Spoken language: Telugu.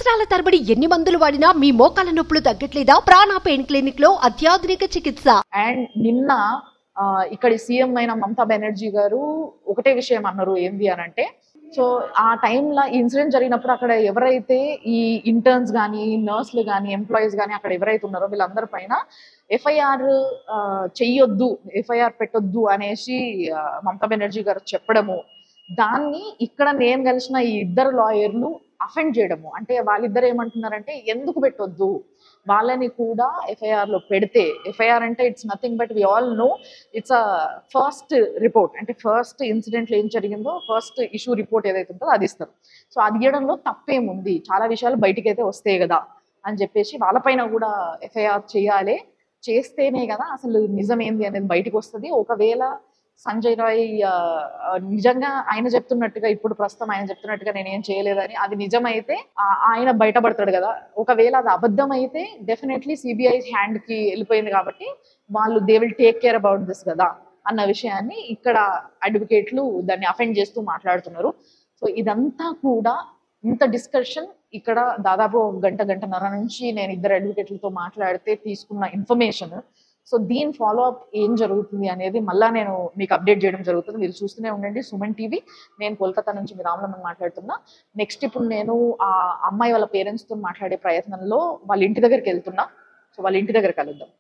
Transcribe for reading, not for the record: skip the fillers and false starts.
సంవత్సరాల తరబడి ఎన్ని మందులు వాడినా మీ మోకాల నొప్పులు తగ్గట్లేదా? ప్రాణ పెయిన్ క్లినిక్ లో అత్యాధునిక చికిత్స. అండ్ నిన్న ఇక్కడ సీఎం అయిన మమతా బెనర్జీ గారు ఒకటే విషయం అన్నారు, ఏంది అని అంటే, సో ఆ టైంలో ఈ ఇన్సిడెంట్ జరిగినప్పుడు అక్కడ ఎవరైతే ఈ ఇంటర్న్స్ కానీ, నర్సులు కానీ, ఎంప్లాయీస్ కానీ అక్కడ ఎవరైతే ఉన్నారో వీళ్ళందరి పైన ఎఫ్ఐఆర్ చెయ్యొద్దు, ఎఫ్ఐఆర్ పెట్టొద్దు అనేసి మమతా బెనర్జీ గారు చెప్పడము, దాన్ని ఇక్కడ నేను కలిసిన ఈ ఇద్దరు లాయర్లు అఫెండ్ చేయడము. అంటే వాళ్ళిద్దరు ఏమంటున్నారంటే, ఎందుకు పెట్టొద్దు, వాళ్ళని కూడా ఎఫ్ఐఆర్ లో పెడితే, ఎఫ్ఐఆర్ అంటే it's nothing but we all know it's a first report, అంటే ఫస్ట్ ఇన్సిడెంట్లో ఏం జరిగిందో ఫస్ట్ ఇష్యూ రిపోర్ట్ ఏదైతే ఉంటుందో అది ఇస్తారు. సో అది ఇవ్వడంలో తప్పేముంది, చాలా విషయాలు బయటికి అయితే వస్తాయి కదా అని చెప్పేసి వాళ్ళపైన కూడా ఎఫ్ఐఆర్ చేయాలి, చేస్తేనే కదా అసలు నిజం ఏంది అనేది బయటకు వస్తుంది. ఒకవేళ సంజయ్ రాయ్ నిజంగా ఆయన చెప్తున్నట్టుగా, ఇప్పుడు ప్రస్తుతం ఆయన చెప్తున్నట్టుగా నేనేం చేయలేదని అది నిజమైతే ఆయన బయటపడతాడు కదా. ఒకవేళ అది అబద్ధం అయితే డెఫినెట్లీ సిబిఐ హ్యాండ్ కి వెళ్ళిపోయింది కాబట్టి వాళ్ళు they will take care about this కదా అన్న విషయాన్ని ఇక్కడ అడ్వకేట్లు దాన్ని అఫెండ్ చేస్తూ మాట్లాడుతున్నారు. సో ఇదంతా కూడా ఇంత డిస్కషన్ ఇక్కడ దాదాపు గంటన్నర నుంచి నేను ఇద్దరు అడ్వకేట్లతో మాట్లాడితే తీసుకున్న ఇన్ఫర్మేషన్. సో దీని ఫాలో అప్ ఏం జరుగుతుంది అనేది మళ్ళీ నేను మీకు అప్డేట్ చేయడం జరుగుతుంది. మీరు చూస్తూనే ఉండండి సుమన్ టీవీ. నేను కోల్కతా నుంచి మీ రామలమ్మని మాట్లాడుతున్నా. నెక్స్ట్ ఇప్పుడు నేను ఆ అమ్మాయి వాళ్ళ పేరెంట్స్తో మాట్లాడే ప్రయత్నంలో వాళ్ళ ఇంటి దగ్గరికి వెళ్తున్నా. సో వాళ్ళ ఇంటి దగ్గర కలుద్దాం.